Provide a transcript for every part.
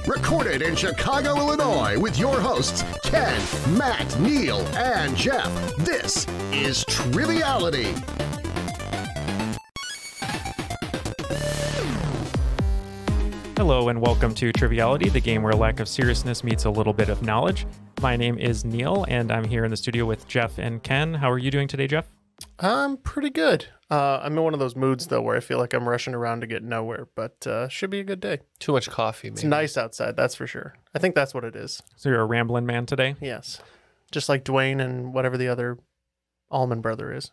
Recorded in Chicago, Illinois, with your hosts, Ken, Matt, Neil, and Jeff. This is Triviality. Hello and welcome to Triviality, the game where a lack of seriousness meets a little bit of knowledge. My name is Neil, and I'm here in the studio with Jeff and Ken. How are you doing today, Jeff? I'm pretty good. I'm in one of those moods, though, where I feel like I'm rushing around to get nowhere, but should be a good day. Too much coffee, maybe. It's nice outside, that's for sure. I think that's what it is. So you're a rambling man today? Yes. Just like Dwayne and whatever the other Allman brother is.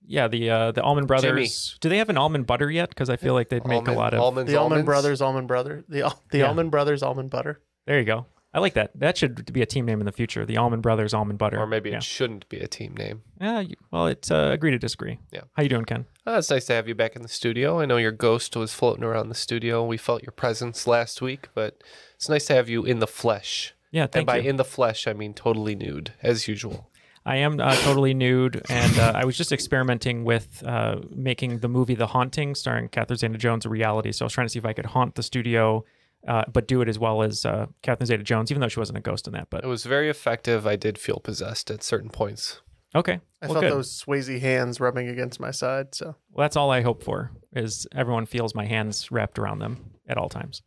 Yeah, the Almond brothers. Jimmy. Do they have an almond butter yet? Because I feel like they'd make a lot of... The Allman brothers, almond brother. The Allman brothers, almond butter. There you go. I like that. That should be a team name in the future. The Almond Brothers Almond Butter. Or maybe it shouldn't be a team name. Yeah, well, it's agree to disagree. Yeah. How you doing, Ken? It's nice to have you back in the studio. I know your ghost was floating around the studio. We felt your presence last week, but it's nice to have you in the flesh. Yeah, thank you. And by you. in the flesh, I mean totally nude, as usual. I am totally nude, and I was just experimenting with making the movie The Haunting, starring Catherine Zeta-Jones, a reality. So I was trying to see if I could haunt the studio, but do it as well as Catherine Zeta-Jones, even though she wasn't a ghost in that. But it was very effective. I did feel possessed at certain points. Okay. I well, felt good. those Swayze hands rubbing against my side, so... Well, that's all I hope for, is everyone feels my hands wrapped around them at all times.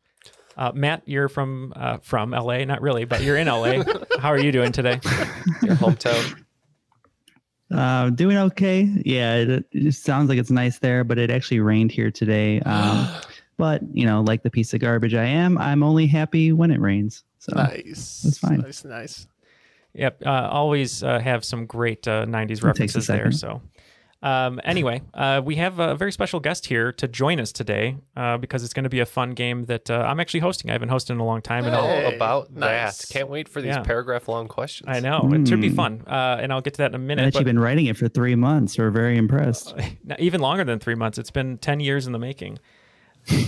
Matt, you're from LA, not really, but you're in LA. How are you doing today? Your hometown. Doing okay. Yeah, it just sounds like it's nice there, but it actually rained here today. But, you know, like the piece of garbage I am, I'm only happy when it rains. So Nice. That's fine. Nice. Yep. Always have some great 90s references there. So anyway, we have a very special guest here to join us today because it's going to be a fun game that I'm actually hosting. I haven't hosted in a long time. And All about nice. that. Can't wait for these paragraph-long questions. I know. It should be fun. And I'll get to that in a minute. You've been writing it for 3 months. We're very impressed. Even longer than 3 months. It's been 10 years in the making.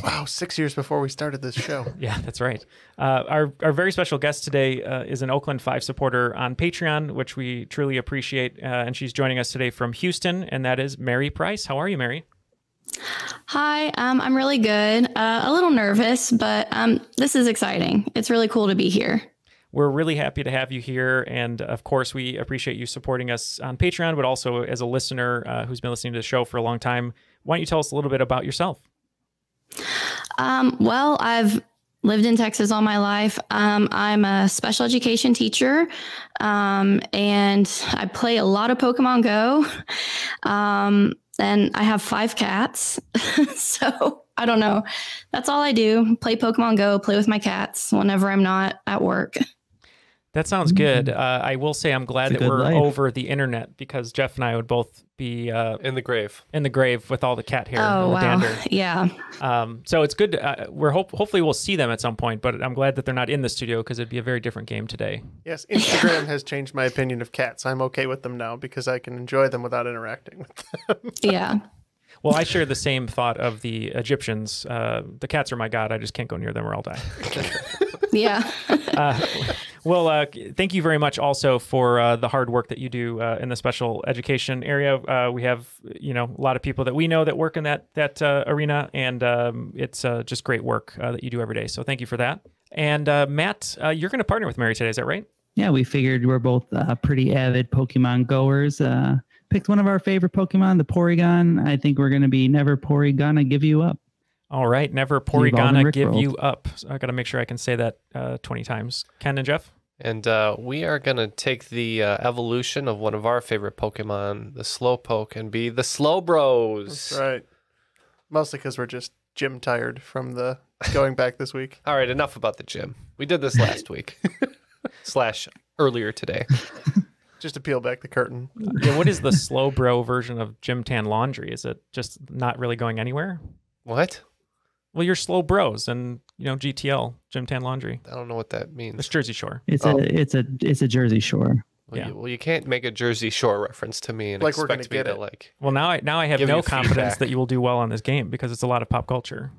Wow, 6 years before we started this show. Yeah, that's right. Our very special guest today is an Oakland 5 supporter on Patreon, which we truly appreciate. And she's joining us today from Houston, and that is Mary Price. How are you, Mary? Hi, I'm really good. A little nervous, but this is exciting. It's really cool to be here. We're really happy to have you here. And of course, we appreciate you supporting us on Patreon, but also as a listener who's been listening to the show for a long time. Why don't you tell us a little bit about yourself? Well, I've lived in Texas all my life. I'm a special education teacher, and I play a lot of Pokemon Go. And I have 5 cats. So I don't know. That's all I do. Play Pokemon Go, play with my cats whenever I'm not at work. That sounds good. I will say I'm glad that we're life. over the internet because Jeff and I would both be In the grave. in the grave with all the cat hair Oh, and the wow. dander. Yeah. So it's good. We're hopefully we'll see them at some point, but I'm glad that they're not in the studio because it'd be a very different game today. Yes, Instagram has changed my opinion of cats. I'm okay with them now because I can enjoy them without interacting with them. Yeah. Well, I share the same thought of the Egyptians. The cats are my god. I just can't go near them or I'll die. Yeah. Well, thank you very much also for the hard work that you do in the special education area. We have, a lot of people that we know that work in that arena, and it's just great work that you do every day. So thank you for that. And Matt, you're going to partner with Mary today. Is that right? Yeah, we figured we're both pretty avid Pokemon goers. Picked one of our favorite Pokemon, the Porygon. I think we're going to be never Porygonna give you up. All right. Never Porygonna give you up. So I got to make sure I can say that 20 times. Ken and Jeff? And we are going to take the evolution of one of our favorite Pokemon, the Slowpoke, and be the Slow Bros. That's right. Mostly because we're just gym tired from the going back this week. All right, enough about the gym. We did this last week. / earlier today. Just to peel back the curtain. Yeah, what is the slow bro version of Gym Tan Laundry? Is it just not really going anywhere? What? Well, you're slow bros and, GTL, Gym Tan Laundry. I don't know what that means. It's Jersey Shore. It's a Jersey Shore. Well, Yeah. you can't make a Jersey Shore reference to me and Like we're expect gonna me get to it. Well, now I have Give no you confidence feedback. that you will do well on this game because it's a lot of pop culture.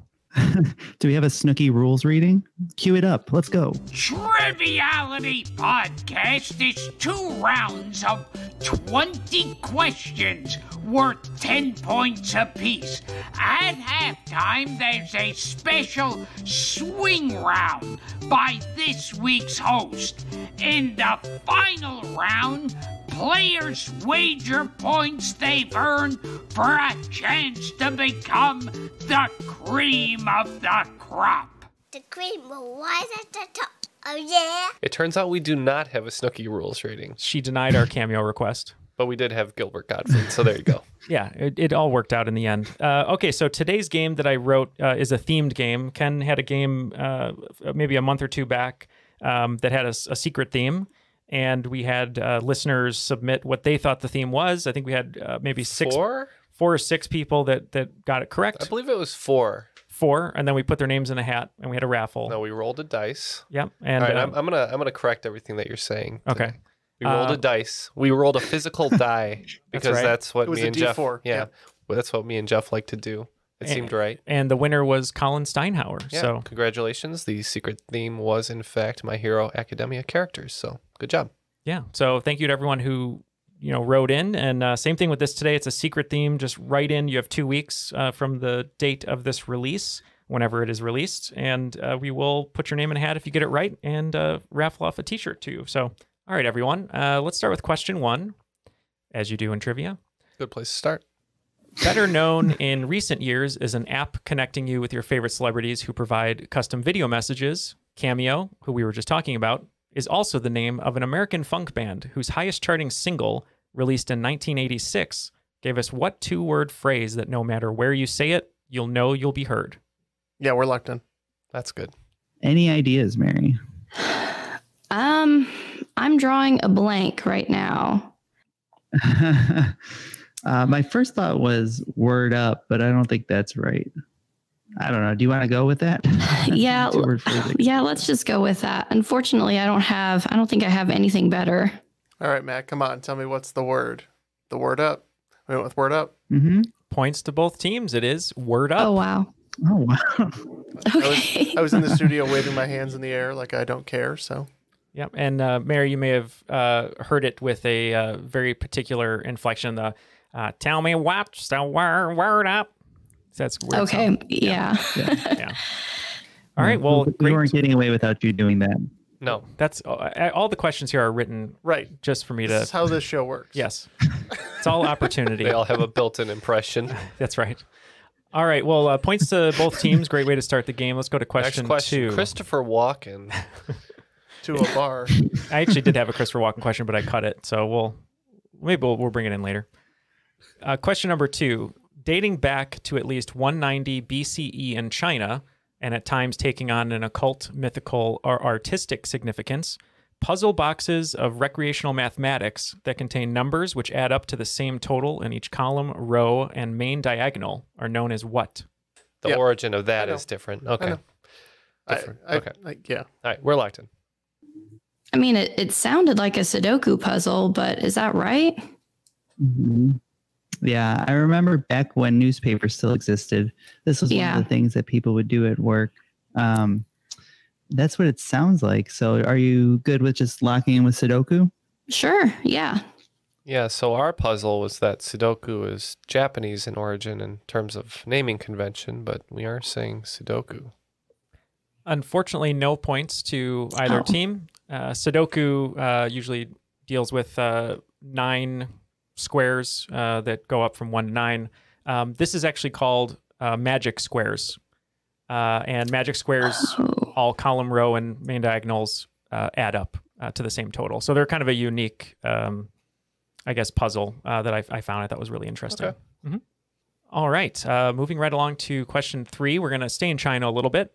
Do we have a Snooki rules reading? Cue it up. Let's go. Triviality Podcast is 2 rounds of 20 questions worth 10 points apiece. At halftime, there's a special swing round by this week's host. In the final round, players wager points they've earned for a chance to become the cream of the crop. The cream will rise at the top. Oh, yeah. It turns out we do not have a Snooki rules rating, She denied our cameo request. but we did have Gilbert Gottfried, so there you go. Yeah, it all worked out in the end. Okay, so today's game that I wrote is a themed game. Ken had a game maybe a month or two back that had a secret theme, and we had listeners submit what they thought the theme was. I think we had maybe 4 or 6 people that got it correct. I believe it was 4. 4, and then we put their names in a hat, and we had a raffle. No, we rolled a dice. Yep. And All right, I'm gonna correct everything that you're saying. Okay. We rolled a dice. We rolled a physical die because right. that's what It was me a and Jeff. D4, yeah. Well, that's what me and Jeff like to do. It seemed right. And the winner was Colin Steinhauer. Yeah. So Congratulations. The secret theme was in fact My Hero Academia characters. So good job. yeah. So thank you to everyone who wrote in. And same thing with this today. It's a secret theme. Just write in. You have 2 weeks from the date of this release, whenever it is released, and we will put your name in a hat if you get it right, and raffle off a T-shirt to you. So, all right, everyone. Let's start with question 1, as you do in trivia. Good place to start. Better known in recent years as an app connecting you with your favorite celebrities who provide custom video messages, Cameo, who we were just talking about, is also the name of an American funk band whose highest charting single, released in 1986, gave us what 2-word phrase that no matter where you say it, you'll know you'll be heard? Yeah, we're locked in. That's good. Any ideas, Mary? I'm drawing a blank right now. My first thought was word up, but I don't think that's right. I don't know. Do you want to go with that? Yeah. 2-word phrasing. Yeah, let's just go with that. Unfortunately, I don't think I have anything better. All right, Matt, come on. Tell me what's the word. The word up. We went with word up. Mm-hmm. Points to both teams. It is word up. Oh, wow. Oh, wow. Okay. I was in the studio waving my hands in the air like I don't care, so. Yep. And Mary, you may have heard it with a very particular inflection. The tell me what's the word up. That's weird. Okay. Sound. Yeah. Yeah. All right. Well, we great. weren't getting away without you doing that. No. That's all the questions here are written Right. just for me This to. is how this show works. Yes. It's all opportunity. They all have a built-in impression. That's right. All right. Well, points to both teams. Great way to start the game. Let's go to Next question question. 2. Christopher Walken. To a bar. I actually did have a Christopher Walken question, but I cut it. So we'll bring it in later. Question number 2. Dating back to at least 190 BCE in China, and at times taking on an occult, mythical, or artistic significance, puzzle boxes of recreational mathematics that contain numbers which add up to the same total in each column, row, and main diagonal are known as what? The Yep. origin of that I know. is different. Okay. know. Different. Okay. Yeah. All right. We're locked in. I mean, it sounded like a Sudoku puzzle, but is that right? Mm-hmm. Yeah, I remember back when newspapers still existed. This was one Yeah. of the things that people would do at work. That's what it sounds like. So are you good with just locking in with Sudoku? Sure. Yeah. Yeah, so our puzzle was that Sudoku is Japanese in origin in terms of naming convention, but we are saying Sudoku. Unfortunately, no points to either team. Sudoku usually deals with 9 squares that go up from 1 to 9. This is actually called magic squares. And magic squares, all column, row, and main diagonals add up to the same total. So they're kind of a unique, puzzle that I found. I thought was really interesting. Okay. Mm-hmm. All right. Moving right along to question 3. We're going to stay in China a little bit.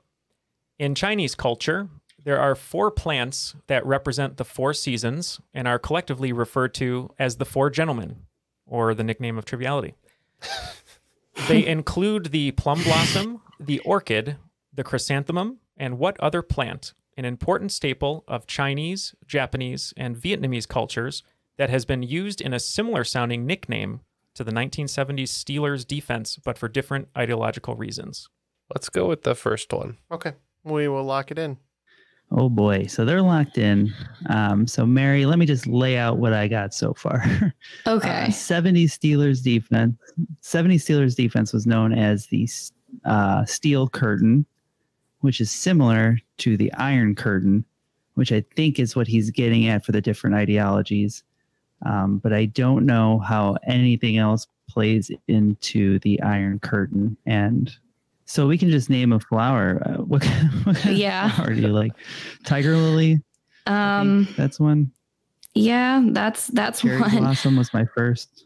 In Chinese culture, there are 4 plants that represent the 4 seasons and are collectively referred to as the 4 gentlemen, or the nickname of Triviality. They include the plum blossom, the orchid, the chrysanthemum, and what other plant, an important staple of Chinese, Japanese, and Vietnamese cultures that has been used in a similar sounding nickname to the 1970s Steelers defense, but for different ideological reasons. Let's go with the first one. Okay, we will lock it in. Oh boy, so they're locked in. So Mary, let me just lay out what I got so far. Okay. 70 Steelers defense. 70 Steelers defense was known as the Steel Curtain, which is similar to the Iron Curtain, which I think is what he's getting at for the different ideologies. But I don't know how anything else plays into the Iron Curtain. And so we can just name a flower. What kind of flower do you like? Tiger lily? That's one. Yeah, that's Cherry one. blossom was my first.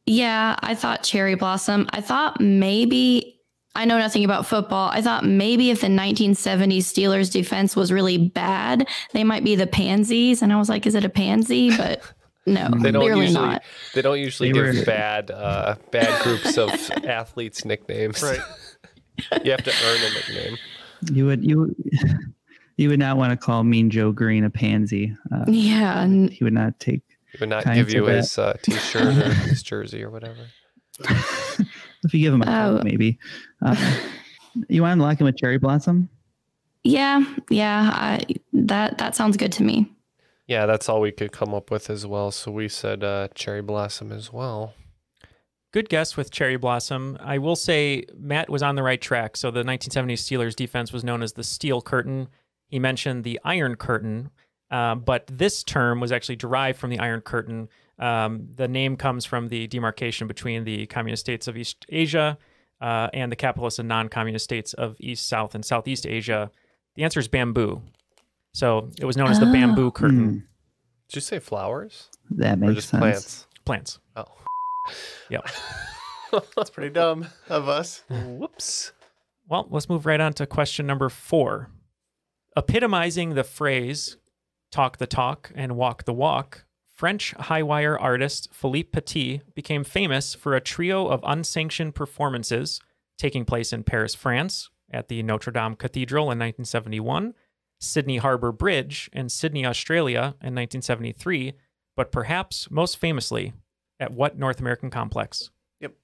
Yeah, I thought cherry blossom. I thought maybe, I know nothing about football. I thought maybe if the 1970s Steelers defense was really bad, they might be the pansies. And I was like, is it a pansy? But no, clearly not. They don't usually give bad groups of athletes nicknames. Right. You have to earn a nickname. You would not want to call Mean Joe Green a pansy. Yeah. He would not take. He would not give you his T-shirt or his jersey or whatever. If you give him a Coke, maybe. You want to lock him with cherry blossom? Yeah. That sounds good to me. Yeah, that's all we could come up with as well. So we said cherry blossom as well. Good guess with cherry blossom. I will say Matt was on the right track. So the 1970s Steelers defense was known as the Steel Curtain. He mentioned the Iron Curtain, but this term was actually derived from the Iron Curtain. The name comes from the demarcation between the communist states of East Asia and the capitalist and non-communist states of East, South, and Southeast Asia. The answer is bamboo. So it was known as the bamboo curtain. Did you say flowers? That makes or just sense. Plants? Plants. Oh. Yep. That's pretty dumb of us. Whoops. Well, let's move right on to question number 4. Epitomizing the phrase talk the talk and walk the walk, French high wire artist Philippe Petit became famous for a trio of unsanctioned performances taking place in Paris, France, at the Notre Dame Cathedral in 1971, Sydney Harbour Bridge in Sydney, Australia in 1973, but perhaps most famously, at what North American complex? Yep.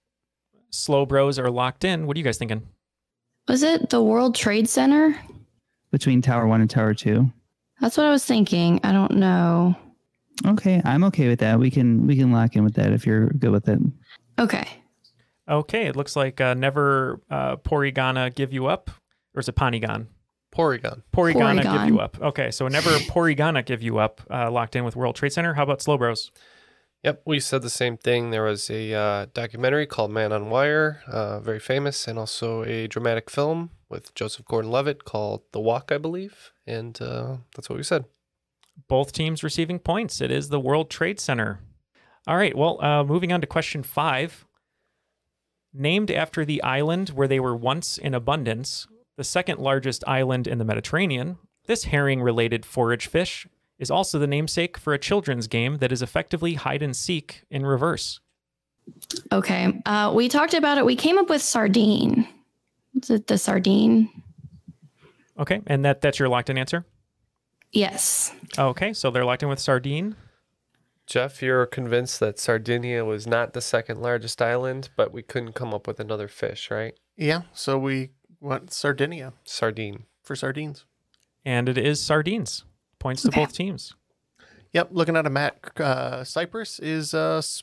Slow bros are locked in. What are you guys thinking? Was it the World Trade Center? Between Tower 1 and Tower 2. That's what I was thinking. I don't know. Okay, I'm okay with that. We can lock in with that if you're good with it. Okay. Okay, it looks like never Porigana give you up, or is it Panigan? Porygon. Porigana give you up. Okay, so never Porigana give you up, locked in with World Trade Center. How about Slow Bros? Yep, we said the same thing. There was a documentary called Man on Wire, very famous, and also a dramatic film with Joseph Gordon-Levitt called The Walk, I believe, and that's what we said. Both teams receiving points. It is the World Trade Center. All right, well, moving on to question 5. Named after the island where they were once in abundance, the second largest island in the Mediterranean, this herring-related forage fish is also the namesake for a children's game that is effectively hide and seek in reverse. Okay. We talked about it. We came up with sardine. Is it the sardine? Okay, and that's your locked in answer? Yes. Okay, so they're locked in with sardine. Jeff, you're convinced that Sardinia was not the second largest island, but we couldn't come up with another fish, right? Yeah, so we went Sardinia Sardine. for sardines. And it is sardines. Points to both teams. Yep, looking at a map, Cyprus is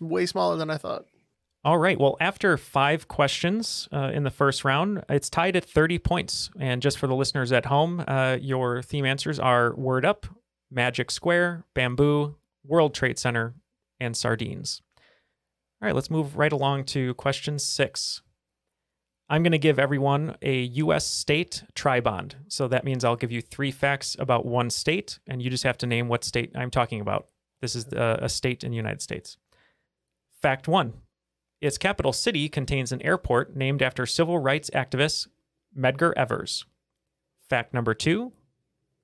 way smaller than I thought. All right. Well, after 5 questions in the first round, it's tied at 30 points. And just for the listeners at home, your theme answers are Word Up, Magic Square, Bamboo, World Trade Center, and Sardines. All right, let's move right along to question 6. I'm going to give everyone a U.S. state tri-bond. So that means I'll give you 3 facts about one state, and you just have to name what state I'm talking about. This is a state in the United States. Fact 1. Its capital city contains an airport named after civil rights activist Medgar Evers. Fact number 2.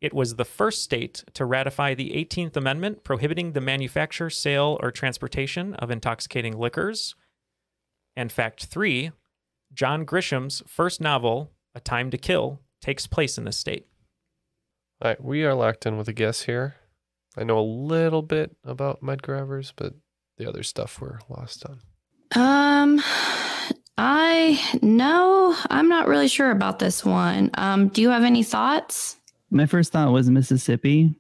It was the first state to ratify the 18th Amendment prohibiting the manufacture, sale, or transportation of intoxicating liquors. And fact 3. John Grisham's first novel, A Time to Kill, takes place in this state. All right, we are locked in with a guess here. I know a little bit about Medgar Evers, but the other stuff we're lost on. I'm not really sure about this one. Do you have any thoughts? My first thought was Mississippi.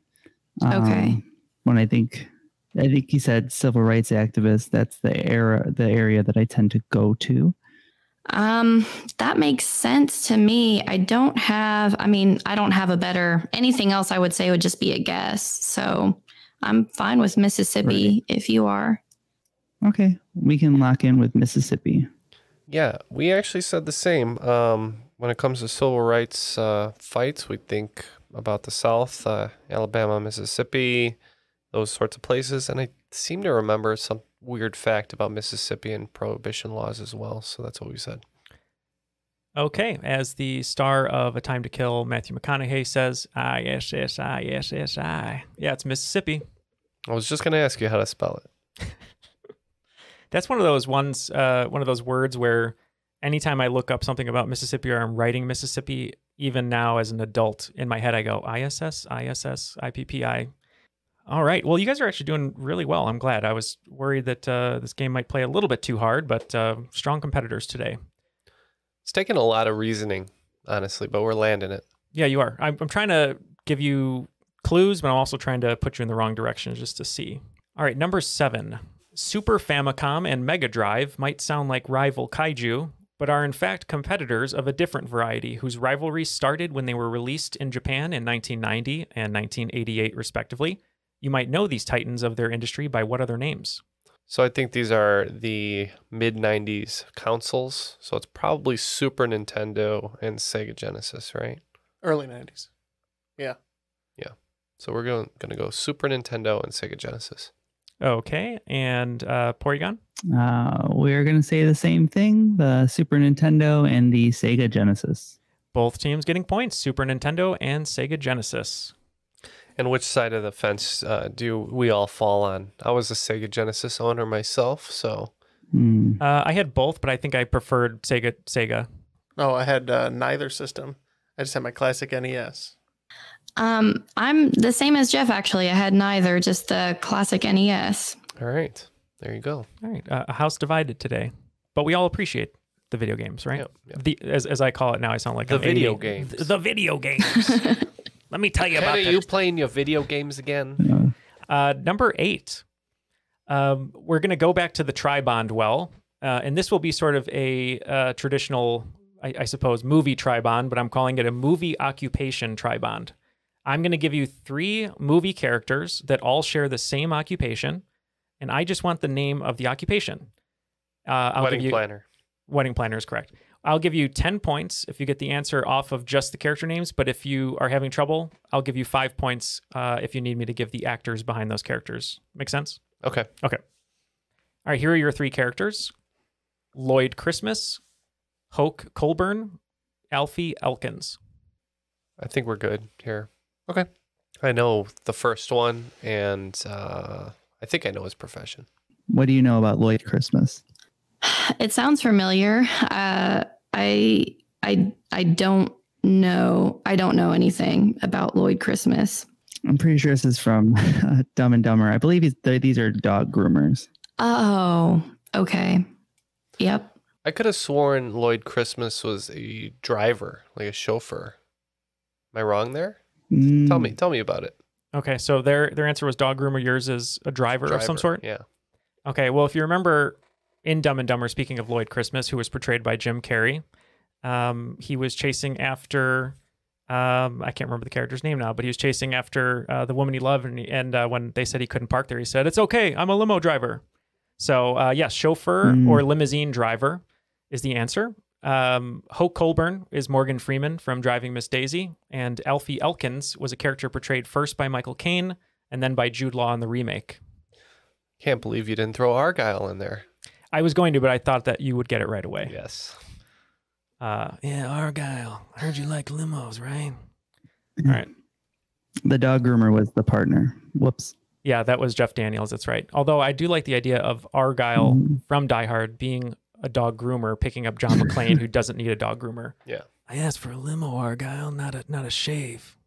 Okay. When I think he said civil rights activist. That's the area that I tend to go to. That makes sense to me. I don't have a better, anything else I would say would just be a guess. So I'm fine with Mississippi if you are. Okay. We can lock in with Mississippi. Yeah, we actually said the same. When it comes to civil rights fights, we think about the South, Alabama, Mississippi, those sorts of places. And I seem to remember some weird fact about Mississippi and prohibition laws as well. So that's what we said. Okay, as the star of A Time to Kill, Matthew McConaughey says, ISSI. Yeah, it's Mississippi. I was just going to ask you how to spell it. That's one of those ones, one of those words where anytime I look up something about Mississippi or I'm writing Mississippi, even now as an adult, in my head I go, ISS, IPPI. All right. Well, you guys are actually doing really well. I'm glad. I was worried that this game might play a little bit too hard, but strong competitors today. It's taken a lot of reasoning, honestly, but we're landing it. Yeah, you are. I'm trying to give you clues, but I'm also trying to put you in the wrong direction just to see. All right, number 7. Super Famicom and Mega Drive might sound like rival kaiju, but are in fact competitors of a different variety whose rivalry started when they were released in Japan in 1990 and 1988, respectively. You might know these titans of their industry by what other names? So I think these are the mid-90s consoles. So it's probably Super Nintendo and Sega Genesis, right? Early 90s. Yeah. Yeah. So we're going to go Super Nintendo and Sega Genesis. Okay. And Porygon? We're going to say the same thing, the Super Nintendo and the Sega Genesis. Both teams getting points, Super Nintendo and Sega Genesis. And which side of the fence do we all fall on? I was a Sega Genesis owner myself, so... I had both, but I think I preferred Sega. Oh, I had neither system. I just had my classic NES. I'm the same as Jeff, actually. I had neither, just the classic NES. All right. There you go. All right. A house divided today. But we all appreciate the video games, right? Yep. As I call it now, I sound like the video games. The video games. Let me tell you about it. Are you playing your video games again? Number 8. We're going to go back to the tri-bond well. And this will be sort of a traditional, I suppose, movie tri-bond, but I'm calling it a movie occupation tri-bond. I'm going to give you 3 movie characters that all share the same occupation, and I just want the name of the occupation. Wedding planner. Wedding planner is correct. I'll give you 10 points if you get the answer off of just the character names, but if you are having trouble, I'll give you 5 points if you need me to give the actors behind those characters. Make sense? Okay. Okay. All right, here are your 3 characters. Lloyd Christmas, Hoke Colburn, Alfie Elkins. I think we're good here. Okay. I know the first one, and I think I know his profession. What do you know about Lloyd Christmas? It sounds familiar. I don't know. I don't know anything about Lloyd Christmas. I'm pretty sure this is from Dumb and Dumber. I believe these are dog groomers. Oh, okay. Yep. I could have sworn Lloyd Christmas was a driver, like a chauffeur. Am I wrong there? Tell me about it. Okay, so their answer was dog groomer. Yours is a driver of some sort? Yeah. Okay, well, if you remember in Dumb and Dumber, speaking of Lloyd Christmas, who was portrayed by Jim Carrey, he was chasing after, I can't remember the character's name now, but he was chasing after the woman he loved, and when they said he couldn't park there, he said, "It's okay, I'm a limo driver." So, yes, chauffeur or limousine driver is the answer. Hoke Colburn is Morgan Freeman from Driving Miss Daisy, and Alfie Elkins was a character portrayed first by Michael Caine and then by Jude Law in the remake. Can't believe you didn't throw Argyle in there. I was going to, but I thought that you would get it right away. Yes. Yeah, Argyle. I heard you like limos, right? All right. The dog groomer was the partner. Whoops. Yeah, that was Jeff Daniels. That's right. Although I do like the idea of Argyle from Die Hard being a dog groomer, picking up John McClane, who doesn't need a dog groomer. Yeah. I asked for a limo, Argyle, not a shave.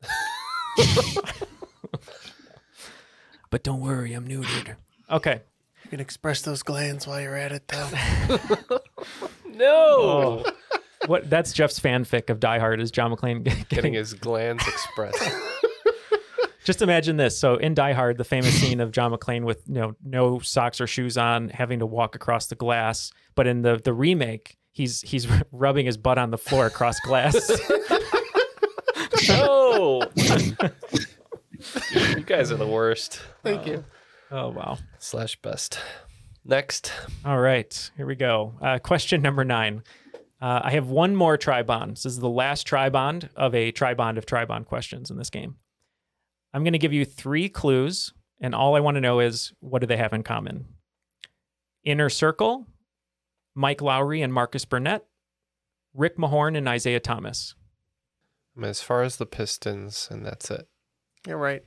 But don't worry, I'm neutered. Okay. You can express those glands while you're at it, though. No. What? That's Jeff's fanfic of Die Hard is John McClane Getting his glands expressed. Just imagine this. So in Die Hard, the famous scene of John McClane with no socks or shoes on, having to walk across the glass. But in the remake, he's rubbing his butt on the floor across glass. No. You guys are the worst. Thank you. Oh, wow. / best. Next. All right, here we go. Question number 9. I have one more tri-bond. This is the last tri-bond of a tri-bond of tri-bond questions in this game. I'm going to give you 3 clues, and all I want to know is, what do they have in common? Inner Circle, Mike Lowry and Marcus Burnett, Rick Mahorn and Isaiah Thomas. As far as the Pistons, and that's it. You're right.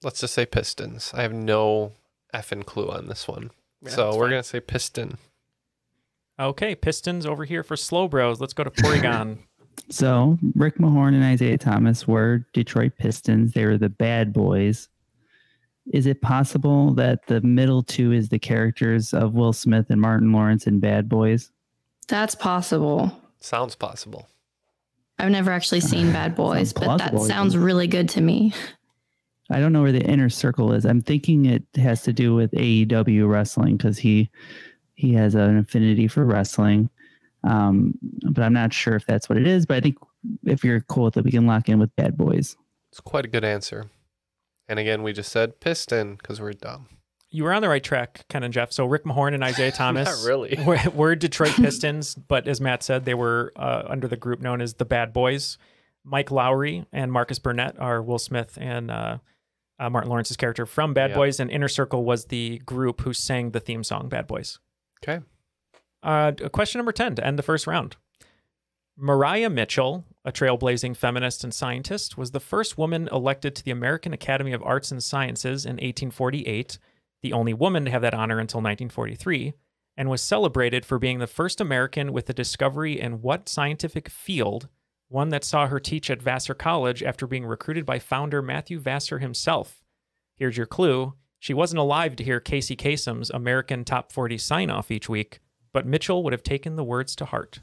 Let's just say Pistons. I have no effing clue on this one. Yeah, So that's we're fine. going to say Piston. Okay, Pistons over here for Slow Bros. Let's go to Porygon. So Rick Mahorn and Isaiah Thomas were Detroit Pistons. They were the bad boys. Is it possible that the middle two is the characters of Will Smith and Martin Lawrence in Bad Boys? That's possible. Sounds possible. I've never actually seen Bad Boys, Sounds but that plausible, sounds even. really good to me. I don't know where the Inner Circle is. I'm thinking it has to do with AEW wrestling because he has an affinity for wrestling. But I'm not sure if that's what it is. But I think if you're cool with it, we can lock in with Bad Boys. It's quite a good answer. And again, we just said Piston because we're dumb. You were on the right track, Ken and Jeff. So Rick Mahorn and Isaiah Thomas Not really. were Detroit Pistons, but as Matt said, they were under the group known as the Bad Boys. Mike Lowry and Marcus Burnett are Will Smith and Martin Lawrence's character from Bad Boys, and Inner Circle was the group who sang the theme song Bad Boys. Okay. Question number 10 to end the first round. Mariah Mitchell, a trailblazing feminist and scientist, was the first woman elected to the American Academy of Arts and Sciences in 1848, the only woman to have that honor until 1943, and was celebrated for being the first American with a discovery in what scientific field, one that saw her teach at Vassar College after being recruited by founder Matthew Vassar himself. Here's your clue. She wasn't alive to hear Casey Kasem's American Top 40 sign-off each week, but Mitchell would have taken the words to heart.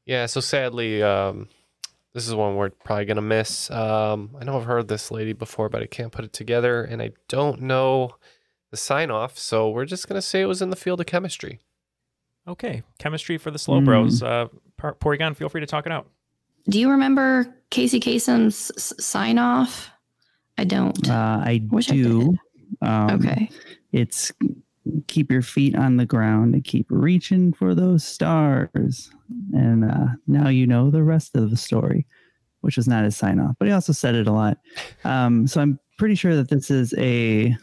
Yeah, so sadly, this is one we're probably going to miss. I know I've heard this lady before, but I can't put it together, and I don't know the sign-off, so we're just going to say it was in the field of chemistry. Okay, chemistry for the Slow Bros. Porygon, feel free to talk it out. Do you remember Casey Kasem's sign-off? I don't. I Wish I do. Okay. It's keep your feet on the ground and keep reaching for those stars. And now you know the rest of the story, which was not his sign off, but he also said it a lot. So I'm pretty sure that this is a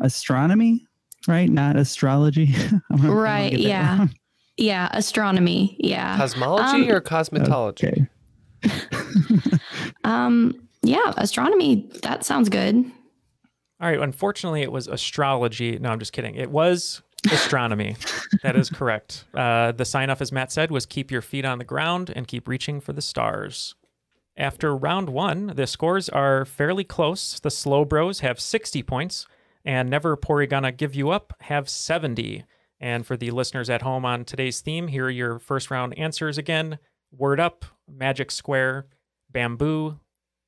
astronomy, right? Not astrology. I'm Right. get that Yeah. wrong. Yeah. Astronomy. Yeah. Cosmology or cosmetology? Okay. Yeah. Astronomy. That sounds good. All right, unfortunately, it was astrology. No, I'm just kidding. It was astronomy. That is correct. The sign-off, as Matt said, was keep your feet on the ground and keep reaching for the stars. After round 1, the scores are fairly close. The Slow Bros have 60 points, and Never Porygonna Give You Up have 70. And for the listeners at home on today's theme, here are your first round answers again. Word Up, Magic Square, Bamboo,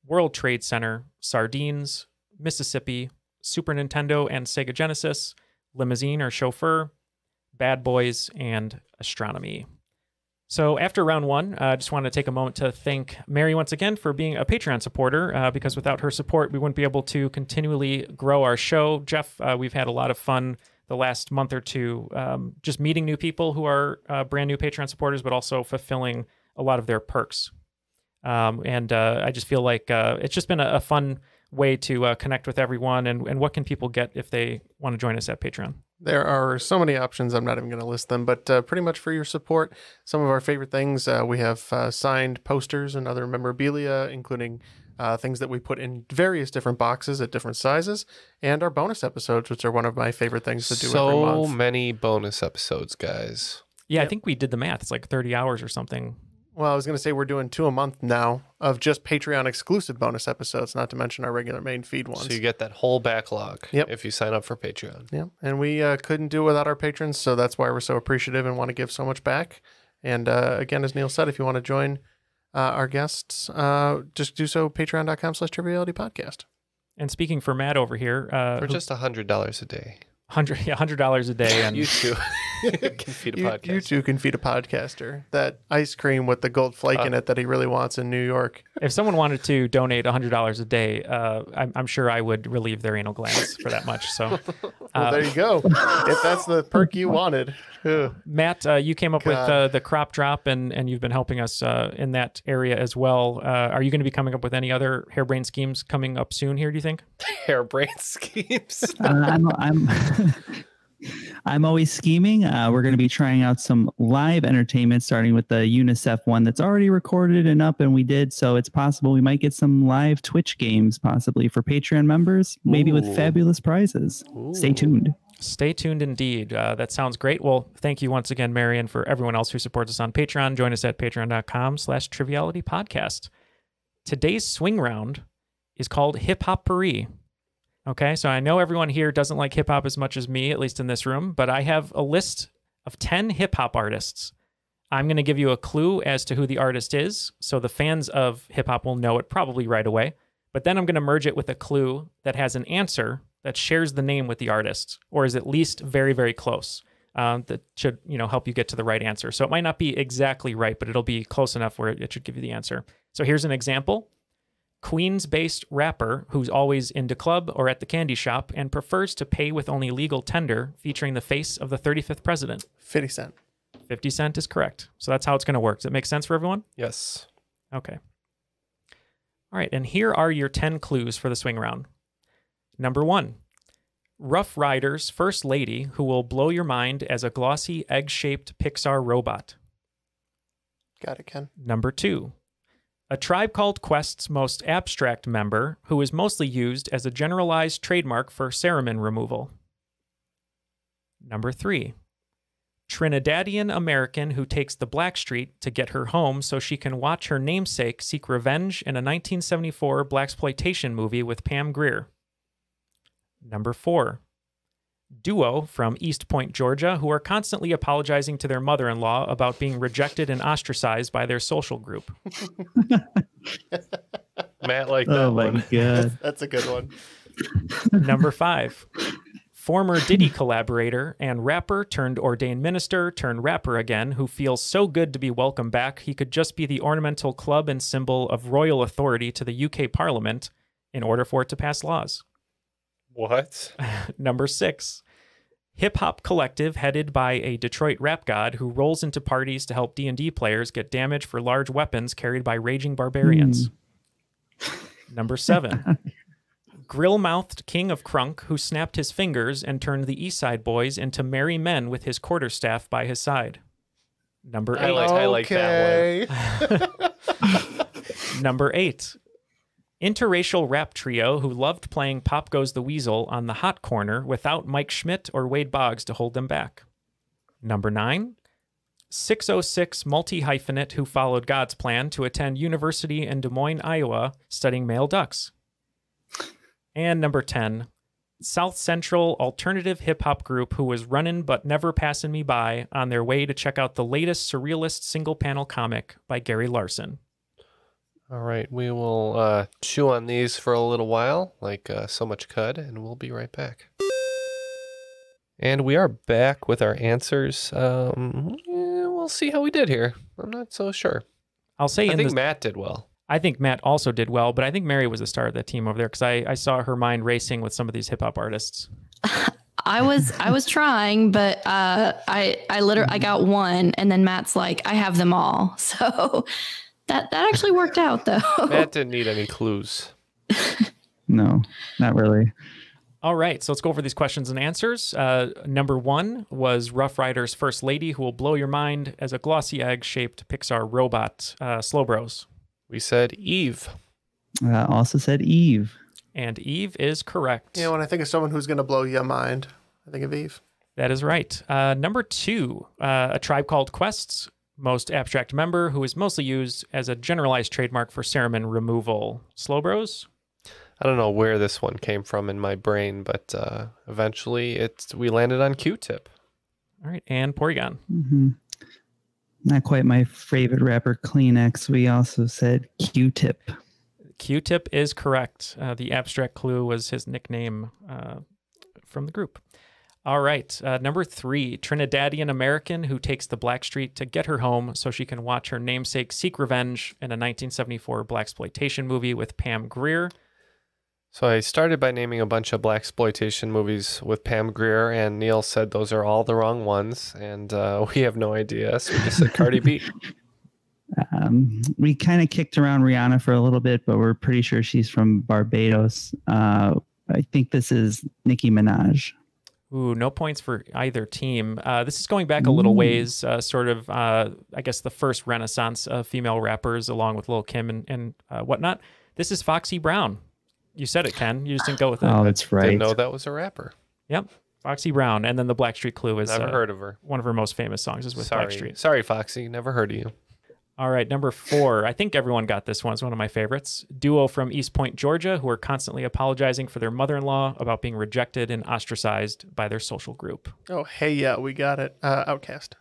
World Trade Center, Sardines, Mississippi, Super Nintendo and Sega Genesis, Limousine or Chauffeur, Bad Boys, and Astronomy. So after round 1, I just want to take a moment to thank Mary once again for being a Patreon supporter, because without her support, we wouldn't be able to continually grow our show. Jeff, we've had a lot of fun the last month or two, just meeting new people who are brand new Patreon supporters, but also fulfilling a lot of their perks. And I just feel like it's just been a fun way to connect with everyone. And what can people get if they want to join us at Patreon? There are so many options. I'm not even going to list them, but pretty much for your support, some of our favorite things, we have signed posters and other memorabilia, including things that we put in various different boxes at different sizes, and our bonus episodes, which are one of my favorite things to do every month. So many bonus episodes, guys. Yeah, I think we did the math. It's like 30 hours or something. Well, I was going to say we're doing 2 a month now of just Patreon exclusive bonus episodes, not to mention our regular main feed ones. So you get that whole backlog if you sign up for Patreon. Yep. And we couldn't do it without our patrons, so that's why we're so appreciative and want to give so much back. And again, as Neil said, if you want to join our guests, just do so patreon.com/Triviality Podcast. And speaking for Matt over here, for just $100 a day. $100 a day, and you too can feed a podcaster. You too can feed a podcaster that ice cream with the gold flake in it that he really wants in New York. If someone wanted to donate $100 a day, I'm sure I would relieve their anal glands for that much. So, well, there you go. If that's the perk you wanted. Matt, you came up with the crop drop, and you've been helping us in that area as well. Are you going to be coming up with any other harebrained schemes coming up soon here, do you think? Harebrained schemes? I'm always scheming. We're going to be trying out some live entertainment, starting with the UNICEF one that's already recorded and up, and we did. So it's possible we might get some live Twitch games, possibly for Patreon members, maybe with fabulous prizes. Ooh. Stay tuned. Stay tuned indeed. That sounds great. Well, thank you once again, Mary, and for everyone else who supports us on Patreon. Join us at patreon.com/Triviality Podcast. Today's swing round is called Hip Hop Paree. Okay, so I know everyone here doesn't like hip hop as much as me, at least in this room, but I have a list of 10 hip hop artists. I'm going to give you a clue as to who the artist is, so the fans of hip hop will know it probably right away. But then I'm going to merge it with a clue that has an answer that shares the name with the artist, or is at least very, very close. That should, help you get to the right answer. So it might not be exactly right, but it'll be close enough where it should give you the answer. So here's an example. Queens-based rapper who's always in the club or at the candy shop and prefers to pay with only legal tender, featuring the face of the 35th president. 50 Cent. 50 Cent is correct. So that's how it's going to work. Does it make sense for everyone? Yes. Okay. All right, and here are your 10 clues for the swing round. Number 1, Rough Rider's first lady who will blow your mind as a glossy, egg-shaped Pixar robot. Got it, Ken. Number 2, A Tribe Called Quest's most abstract member who is mostly used as a generalized trademark for cerumen removal. Number 3, Trinidadian American who takes the Black Street to get her home so she can watch her namesake seek revenge in a 1974 blaxploitation movie with Pam Grier. Number 4, duo from East Point, Georgia, who are constantly apologizing to their mother-in-law about being rejected and ostracized by their social group. Matt liked that one. Oh my God. That's a good one. Number 5, former Diddy collaborator and rapper turned ordained minister turned rapper again, who feels so good to be welcome back he could just be the ornamental club and symbol of royal authority to the UK Parliament in order for it to pass laws. What? Number 6, hip-hop collective headed by a Detroit rap god who rolls into parties to help D&D players get damage for large weapons carried by raging barbarians. Number 7, grill-mouthed king of crunk who snapped his fingers and turned the East Side Boys into merry men with his quarterstaff by his side. Number 8. I like that one. Number 8, interracial rap trio who loved playing Pop Goes the Weasel on the hot corner without Mike Schmidt or Wade Boggs to hold them back. Number 9, 606 multi-hyphenate who followed God's plan to attend university in Des Moines, Iowa, studying male ducks. And number 10, South Central alternative hip-hop group who was running but never passing me by on their way to check out the latest surrealist single-panel comic by Gary Larson. All right, we will chew on these for a little while, like so much cud, and we'll be right back. And we are back with our answers. We'll see how we did here. I'm not so sure. I'll say I think Matt did well. I think Matt also did well, but I think Mary was the star of that team over there because I saw her mind racing with some of these hip hop artists. I was trying, but I got one, and then Matt's like, I have them all. So that actually worked out, though. Matt didn't need any clues. No, not really. All right, so let's go over these questions and answers. Number 1 was Rough Rider's first lady who will blow your mind as a glossy egg-shaped Pixar robot. Slow Bros. We said Eve. Also said Eve. And Eve is correct. Yeah, when I think of someone who's going to blow your mind, I think of Eve. That is right. Number 2, A Tribe Called Quest's Most abstract member, who is mostly used as a generalized trademark for cerumen removal. Slowbros? I don't know where this one came from in my brain, but eventually we landed on Q-Tip. All right, and Porygon. Mm-hmm. Not quite my favorite rapper, Kleenex. We also said Q-Tip. Q-Tip is correct. The abstract clue was his nickname from the group. All right, number 3, Trinidadian American who takes the Black Street to get her home so she can watch her namesake seek revenge in a 1974 blaxploitation movie with Pam Grier. So I started by naming a bunch of blaxploitation movies with Pam Grier, and Neil said those are all the wrong ones, and we have no idea, so we just said Cardi B. We kind of kicked around Rihanna for a little bit, but we're pretty sure she's from Barbados. I think this is Nicki Minaj. Ooh, no points for either team. This is going back a little ways, sort of, I guess, the first renaissance of female rappers, along with Lil' Kim and whatnot. This is Foxy Brown. You said it, Ken. You just didn't go with it. Oh, that's right. Didn't know that was a rapper. Yep, Foxy Brown. And then the Blackstreet Clue is Never heard of her. One of her most famous songs is with Blackstreet. Sorry, Foxy. Never heard of you. All right, number 4. I think everyone got this one. It's one of my favorites. Duo from East Point, Georgia, who are constantly apologizing for their mother-in-law about being rejected and ostracized by their social group. Oh, hey, yeah, we got it. Outcast.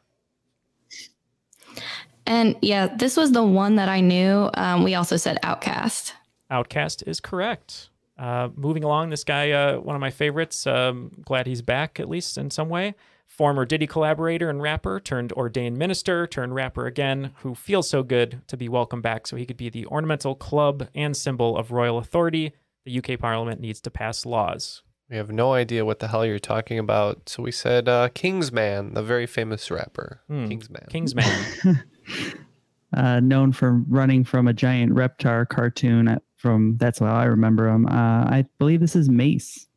And yeah, this was the one that I knew. We also said Outcast. Outcast is correct. Moving along, this guy, one of my favorites. Glad he's back, at least in some way. Former Diddy collaborator and rapper turned ordained minister turned rapper again, who feels so good to be welcomed back so he could be the ornamental club and symbol of royal authority. The UK Parliament needs to pass laws. We have no idea what the hell you're talking about, so we said Kingsman, the very famous rapper. Kingsman. Known for running from a giant Reptar cartoon that's how I remember him. I believe this is Mace.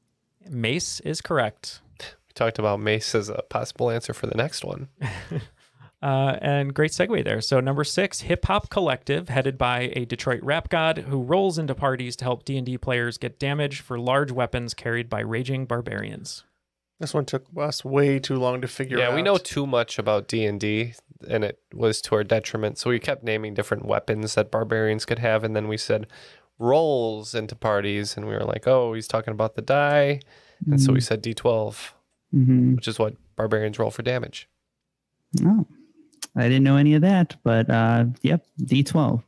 Mace is correct. We talked about Mace as a possible answer for the next one. And great segue there. So number 6, Hip Hop Collective, headed by a Detroit rap god who rolls into parties to help D&D players get damage for large weapons carried by raging barbarians. This one took us way too long to figure out. Yeah, we know too much about D&D, and it was to our detriment. So we kept naming different weapons that barbarians could have, and then we said rolls into parties, and we were like, oh, he's talking about the die. And so we said D12, which is what barbarians roll for damage. Oh, I didn't know any of that, but yep, D12.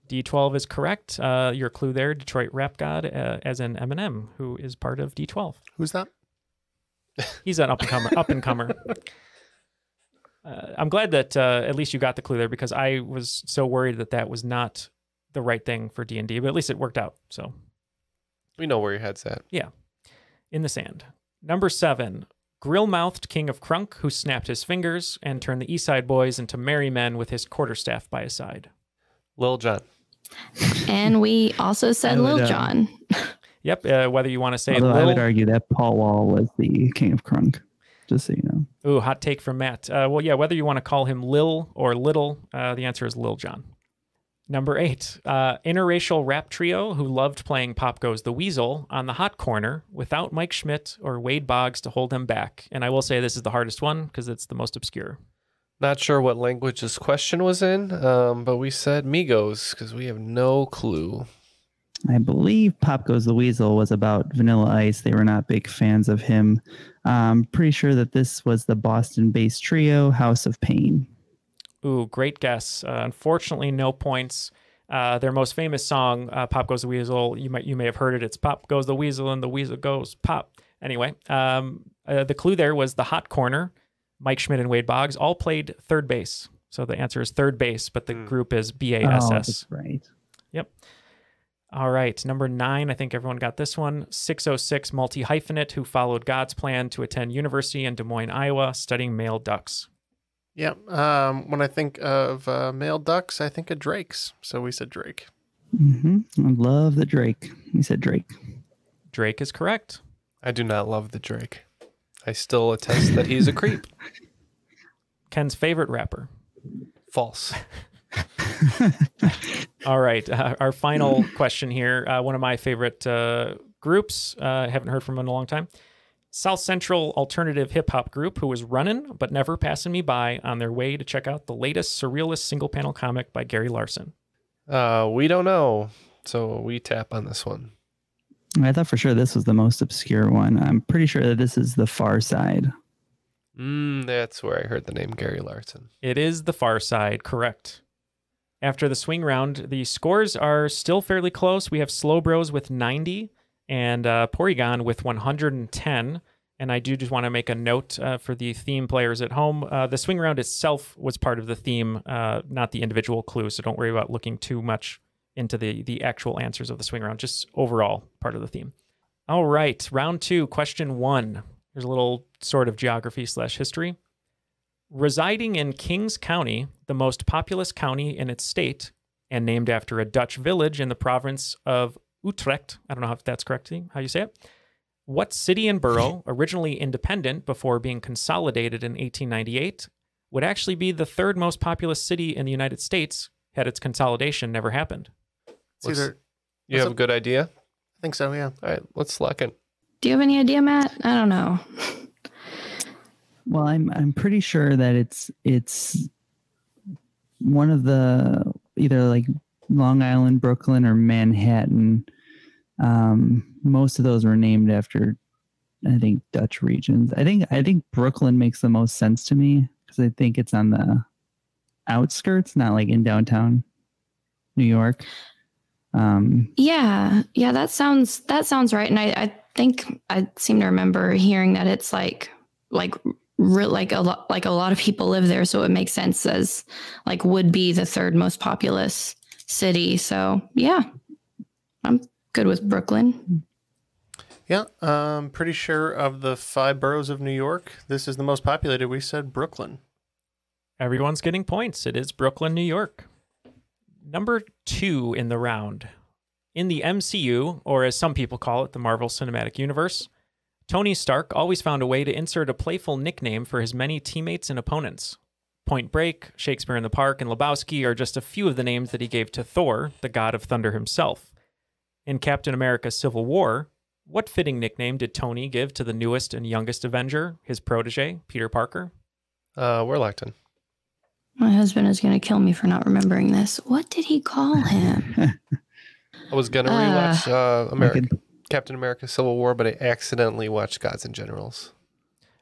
D12 is correct. Your clue there, Detroit rap god, as in Eminem, who is part of D12. Who's that? He's an up-and-comer. I'm glad that at least you got the clue there, because I was so worried that was not the right thing for D&D, but at least it worked out. So we know where your head's at. Yeah. In the sand. Number 7, grill-mouthed king of Crunk, who snapped his fingers and turned the East Side Boys into merry men with his quarterstaff by his side. Lil Jon. And we also said Lil Jon. Yep. Whether you want to say Although Lil, I would argue that Paul Wall was the king of Crunk, just so you know. Ooh, hot take from Matt. Well, yeah, whether you want to call him Lil or Little, the answer is Lil Jon. Number 8, interracial rap trio who loved playing Pop Goes the Weasel on the hot corner without Mike Schmidt or Wade Boggs to hold them back. And I will say this is the hardest one because it's the most obscure. Not sure what language this question was in, but we said Migos because we have no clue. I believe Pop Goes the Weasel was about Vanilla Ice. They were not big fans of him. I'm pretty sure that this was the Boston-based trio, House of Pain. Ooh, great guess. Unfortunately, no points. Their most famous song, "Pop Goes the Weasel," you may have heard it. It's "Pop Goes the Weasel and the Weasel goes pop." Anyway, the clue there was the hot corner. Mike Schmidt and Wade Boggs all played third base, so the answer is third base, but the group is BASS. Oh, that's right. Yep. All right, number 9. I think everyone got this one. 606 multi-hyphenate who followed God's plan to attend university in Des Moines, Iowa, studying male ducks. Yeah. When I think of male ducks, I think of drakes. So we said Drake. I love the Drake. We said Drake. Drake is correct. I do not love the Drake. I still attest that he's a creep. Ken's favorite rapper. False. All right. Our final question here. One of my favorite groups. I haven't heard from in a long time. South Central alternative hip-hop group who was running but never passing me by on their way to check out the latest surrealist single-panel comic by Gary Larson. We don't know, so we tap on this one. I thought for sure this was the most obscure one. I'm pretty sure that this is The Far Side. That's where I heard the name Gary Larson. It is The Far Side, correct. After the swing round, the scores are still fairly close. We have Slow Bros with 90 and Porygon with 110. And I do just want to make a note for the theme players at home. The swing round itself was part of the theme, not the individual clue. So don't worry about looking too much into the actual answers of the swing round, just overall part of the theme. All right, round 2, question 1. Here's a little sort of geography/history. Residing in Kings County, the most populous county in its state, and named after a Dutch village in the province of Utrecht. I don't know if that's correctly how you say it. What city and borough, originally independent before being consolidated in 1898, would actually be the 3rd most populous city in the United States had its consolidation never happened? You have a good idea? I think so, yeah. All right, let's lock in. Do you have any idea, Matt? I don't know. Well, I'm pretty sure that it's one of the either like Long Island, Brooklyn, or Manhattan. Most of those were named after, I think, Dutch regions. I think Brooklyn makes the most sense to me because I think it's on the outskirts, not like in downtown New York. Yeah, that sounds right. And I think I seem to remember hearing that it's like a lot of people live there, so it makes sense as like would be the 3rd most populous city. So yeah, I'm good with Brooklyn. Yeah, I'm pretty sure of the 5 boroughs of New York, this is the most populated. We said Brooklyn. Everyone's getting points. It is Brooklyn, New York. Number 2 in the round. In the MCU, or as some people call it, the Marvel Cinematic Universe, Tony Stark always found a way to insert a playful nickname for his many teammates and opponents. Point Break, Shakespeare in the Park, and Lebowski are just a few of the names that he gave to Thor, the god of thunder himself. In Captain America Civil War, what fitting nickname did Tony give to the newest and youngest Avenger, his protege, Peter Parker? We're locked in. My husband is going to kill me for not remembering this. What did he call him? I was going to rewatch Captain America Civil War, but I accidentally watched Gods and Generals.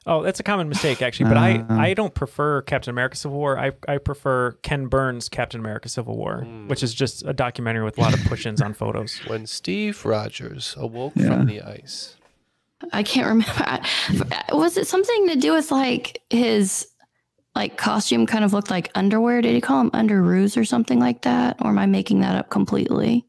Oh, that's a common mistake, actually. But I don't prefer Captain America Civil War. I prefer Ken Burns' Captain America Civil War, which is just a documentary with a lot of push-ins on photos. When Steve Rogers awoke from the ice. I can't remember. Was it something to do with like his like costume kind of looked like underwear? Did he call him underoos or something like that? Or am I making that up completely?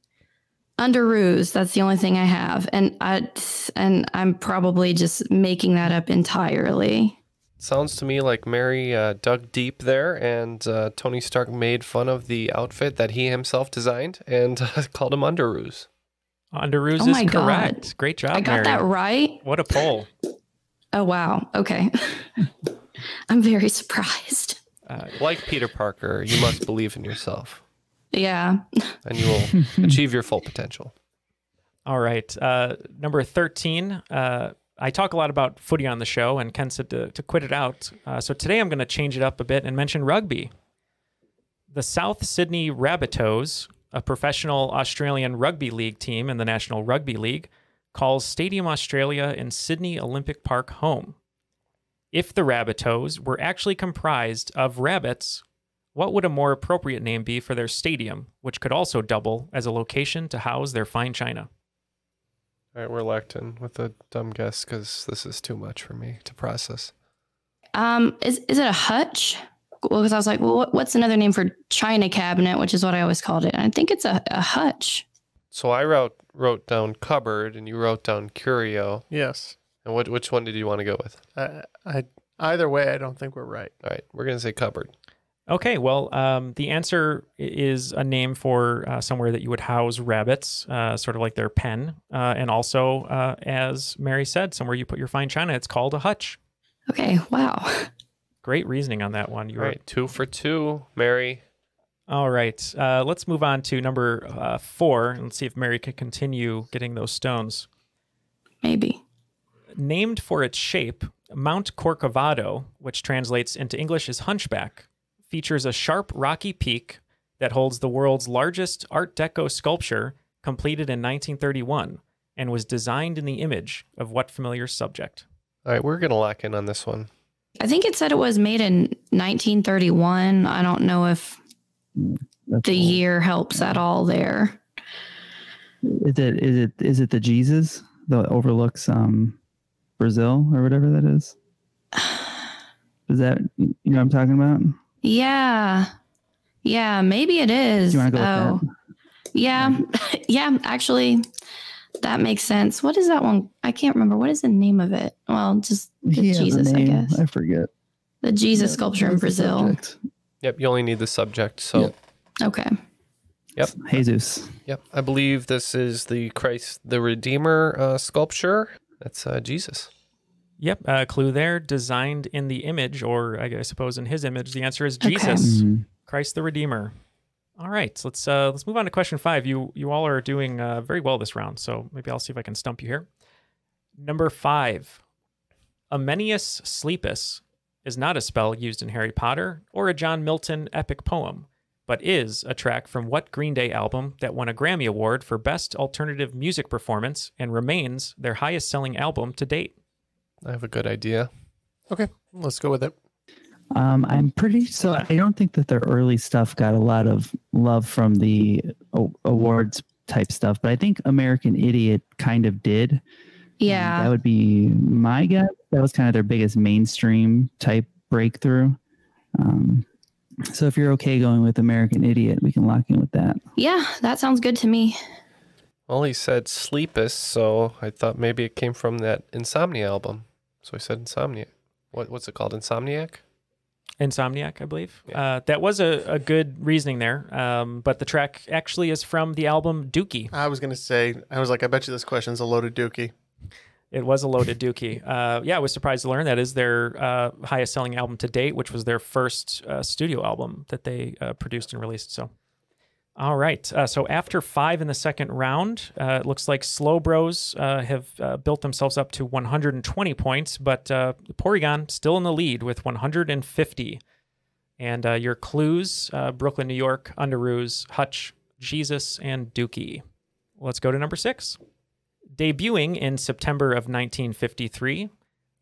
Underoos, that's the only thing I have. And I'm probably just making that up entirely. Sounds to me like Mary dug deep there, and Tony Stark made fun of the outfit that he himself designed and called him underoos. Underoos is correct. God. Great job, I got Mary. that right? What a poll. Oh, wow. Okay. I'm very surprised. Like Peter Parker, you must believe in yourself. Yeah. And you will achieve your full potential. All right. Number 13. I talk a lot about footy on the show, and Ken said to quit it out. So today I'm going to change it up a bit and mention rugby. The South Sydney Rabbitohs, a professional Australian rugby league team in the National Rugby League, calls Stadium Australia in Sydney Olympic Park home. If the Rabbitohs were actually comprised of rabbits, what would a more appropriate name be for their stadium, which could also double as a location to house their fine china? All right, we're locked in with a dumb guess because this is too much for me to process. Is it a hutch? Well, because I was like, well, what's another name for china cabinet, which is what I always called it. And I think it's a hutch. So I wrote down cupboard, and you wrote down curio. Yes. And which one did you want to go with? Either way, I don't think we're right. All right, we're going to say cupboard. Okay, well, the answer is a name for somewhere that you would house rabbits, sort of like their pen. And also, as Mary said, somewhere you put your fine china. It's called a hutch. Okay, wow. Great reasoning on that one. All right, 2 for 2, Mary. All right, let's move on to number 4 and see if Mary can continue getting those stones. Maybe. Named for its shape, Mount Corcovado, which translates into English as hunchback, features a sharp, rocky peak that holds the world's largest Art Deco sculpture, completed in 1931, and was designed in the image of what familiar subject? All right, we're going to lock in on this one. I think it said it was made in 1931. I don't know if the year helps at all there. Is it the Jesus that overlooks Brazil or whatever that is? Is that, you know what I'm talking about? Yeah. Yeah, maybe it is. Do you want to go with that? Yeah. Yeah, actually, that makes sense. What is that one? I can't remember. What is the name of it? Well, just the Jesus, I guess. I forget. The Jesus sculpture in Brazil. Yep, you only need the subject. So, Yep. Okay. Yep. Jesus. Yep. I believe this is the Christ the Redeemer sculpture. That's Jesus. Yep, clue there, designed in the image, or I suppose in his image. The answer is Jesus, Christ the Redeemer. All right, so let's move on to question 5. You all are doing very well this round, so maybe I'll see if I can stump you here. Number 5, Amenius Sleepus is not a spell used in Harry Potter or a John Milton epic poem, but is a track from what Green Day album that won a Grammy Award for Best Alternative Music Performance and remains their highest-selling album to date? I have a good idea. Okay, let's go with it. I'm so I don't think that their early stuff got a lot of love from the awards type stuff, but I think American Idiot kind of did. Yeah. That would be my guess. That was kind of their biggest mainstream type breakthrough. So if you're okay going with American Idiot, we can lock in with that. Yeah, that sounds good to me. Well, he said Sleepus, so I thought maybe it came from that Insomnia album. So I said Insomniac. What's it called? Insomniac? Insomniac, I believe. Yeah. That was a good reasoning there, but the track actually is from the album Dookie. I was going to say, I bet you this question's a loaded dookie. It was a loaded dookie. Yeah, I was surprised to learn that is their highest selling album to date, which was their first studio album that they produced and released. So, all right. So after 5 in the second round, it looks like Slow Bros have built themselves up to 120 points, but Porygon still in the lead with 150. And your clues, Brooklyn, New York, Underoos, Hutch, Jesus, and Dookie. Let's go to number 6. Debuting in September of 1953,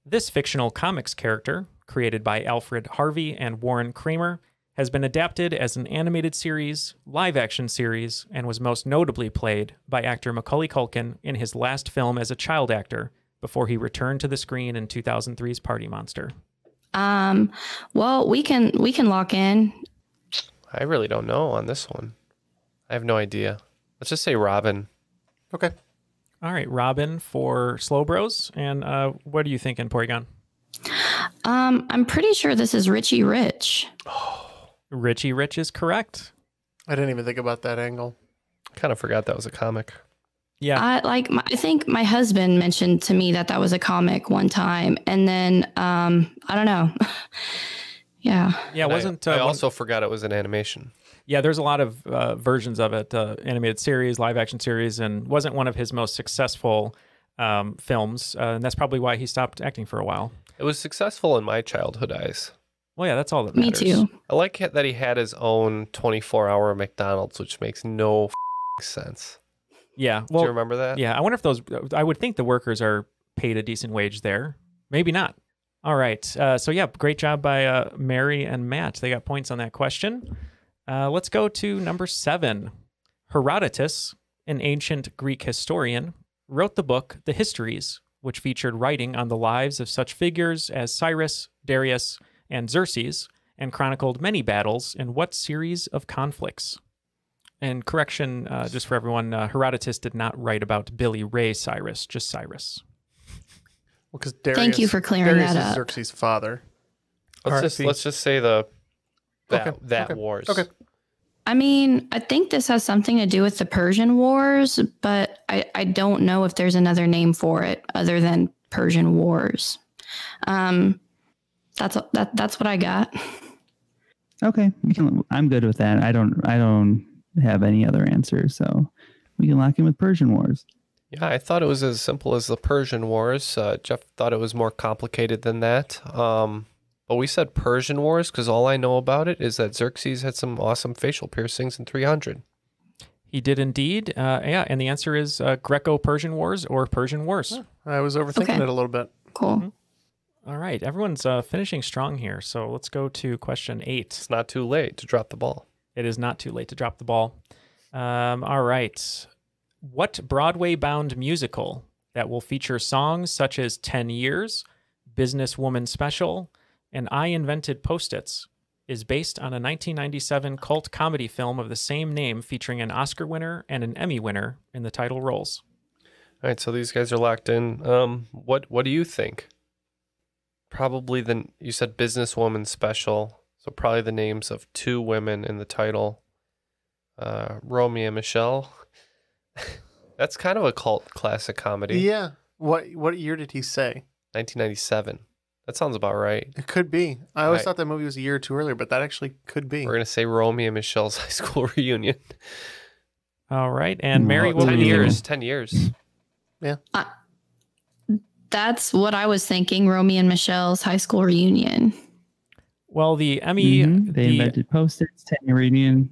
this fictional comics character, created by Alfred Harvey and Warren Kramer, has been adapted as an animated series, live-action series, and was most notably played by actor Macaulay Culkin in his last film as a child actor before he returned to the screen in 2003's Party Monster. Well, we can lock in. I really don't know on this one. I have no idea. Let's just say Robin. Okay. All right, Robin for Slow Bros. And what are you thinking, Porygon? I'm pretty sure this is Richie Rich. Richie Rich is correct. I didn't even think about that angle. Kind of forgot that was a comic. Yeah. I think my husband mentioned to me that was a comic one time. And then, I don't know. Yeah. Yeah, it wasn't. I also forgot it was an animation. Yeah, there's a lot of versions of it, animated series, live action series, and wasn't one of his most successful films. And that's probably why he stopped acting for a while. It was successful in my childhood eyes. Well, yeah, that's all that matters. Me too. I like that he had his own 24-hour McDonald's, which makes no sense. Yeah. Well, do you remember that? Yeah. I wonder if I would think the workers are paid a decent wage there. Maybe not. All right. So, yeah, great job by Mary and Matt. They got points on that question. Let's go to number 7. Herodotus, an ancient Greek historian, wrote the book The Histories, which featured writing on the lives of such figures as Cyrus, Darius, and Xerxes, and chronicled many battles in what series of conflicts? And correction, just for everyone, Herodotus did not write about Billy Ray Cyrus, just Cyrus. Well, because Darius, thank you for clearing Darius that is up. Xerxes' father. Let's just say that wars. Okay. I mean, I think this has something to do with the Persian Wars, but I don't know if there's another name for it other than Persian Wars. That's what I got. Okay, I'm good with that. I don't have any other answer, so we can lock in with Persian Wars. Yeah, I thought it was as simple as the Persian Wars. Jeff thought it was more complicated than that. But we said Persian Wars because all I know about it is that Xerxes had some awesome facial piercings in 300. He did indeed. Yeah, and the answer is Greco-Persian Wars or Persian Wars. I was overthinking it a little bit. Cool. All right, everyone's finishing strong here. So let's go to question 8. It's not too late to drop the ball. It is not too late to drop the ball. All right. What Broadway-bound musical that will feature songs such as 10 Years, Businesswoman Special, and I Invented Post-its is based on a 1997 cult comedy film of the same name featuring an Oscar winner and an Emmy winner in the title roles? All right, so these guys are locked in. What do you think? Probably you said Businesswoman Special, so probably the names of 2 women in the title. Romeo and Michelle. That's kind of a cult classic comedy. Yeah. What year did he say? 1997. That sounds about right. It could be. I always thought that movie was a year or 2 earlier, but that actually could be. We're going to say Romeo and Michelle's high school reunion. All right. And Mary, what 10 were you years. thinking? 10 years. Yeah. That's what I was thinking. Romeo and Michelle's high school reunion. Well, the Emmy... They invented Post-its, 10-year reunion.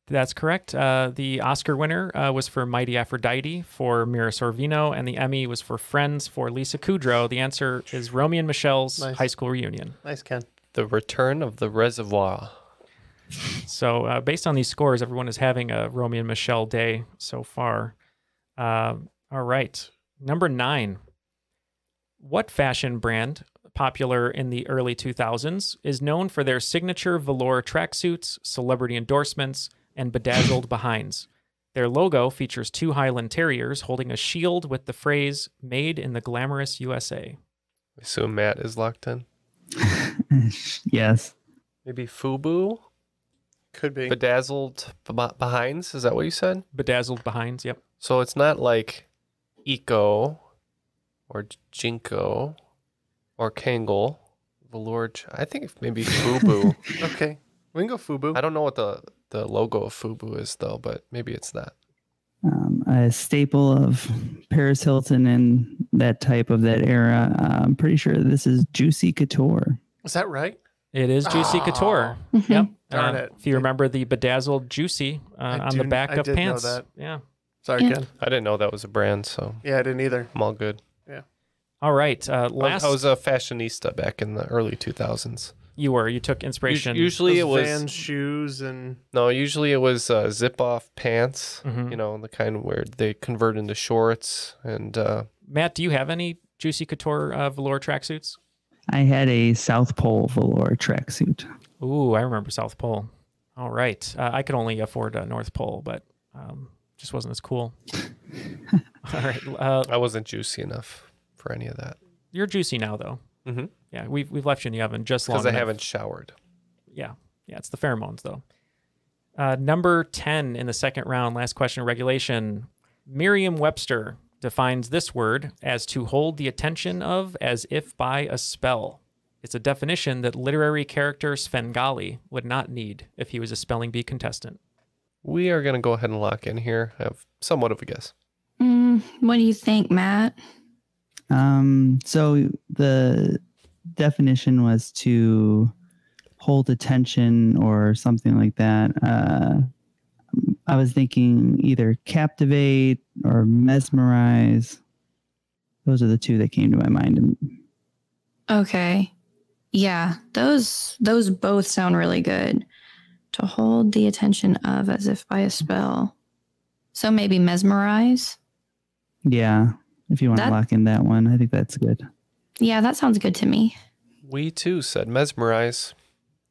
That's correct. The Oscar winner was for Mighty Aphrodite for Mira Sorvino, and the Emmy was for Friends for Lisa Kudrow. The answer is Romeo and Michelle's high school reunion. Nice, Ken. The Return of the Reservoir. So based on these scores, everyone is having a Romeo and Michelle day so far. All right. Number 9. What fashion brand, popular in the early 2000s, is known for their signature velour tracksuits, celebrity endorsements, and bedazzled behinds? Their logo features 2 Highland Terriers holding a shield with the phrase, "Made in the glamorous USA." I assume Matt is locked in. Yes. Maybe FUBU? Could be. Bedazzled behinds? Is that what you said? Bedazzled behinds, yep. So it's not like Eco or Jinko or Kangol. Velour. I think maybe FUBU. Okay. We can go FUBU. I don't know what the logo of FUBU is, though, but maybe it's that. A staple of Paris Hilton and that type of that era. I'm pretty sure this is Juicy Couture. Is that right? It is Juicy Couture. Mm-hmm. Yep. Darn it. If you remember the bedazzled Juicy on the back of pants. Know that. Yeah. Sorry, Yeah. Ken. I didn't know that was a brand, so Yeah, I didn't either. I'm all good. All right. I Last was a fashionista back in the early 2000s. you took inspiration. Usually it was Vans shoes and usually it was zip-off pants. Mhm. You know, the kind where they convert into shorts. And Matt, do you have any Juicy Couture velour tracksuits? I had a South Pole velour tracksuit. Ooh, I remember South Pole. All right. I could only afford a North Pole, but just wasn't as cool. All right. I wasn't juicy enough for any of that. You're juicy now, though. Mm-hmm. Yeah, we've left you in the oven just long Because I enough. haven't showered. Yeah, it's the pheromones, though. Number 10 in the second round, last question of regulation. Merriam-Webster defines this word as to hold the attention of as if by a spell. It's a definition that literary character Svengali would not need if he was a spelling bee contestant. We are going to go ahead and lock in here. I have somewhat of a guess. What do you think, Matt? So the definition was to hold attention or something like that. I was thinking either captivate or mesmerize. Those are the 2 that came to my mind. Okay. Yeah, those both sound really good. To hold the attention of as if by a spell. So maybe mesmerize? Yeah, if you want to That- lock in that one, I think that's good. Yeah, that sounds good to me. We too said mesmerize.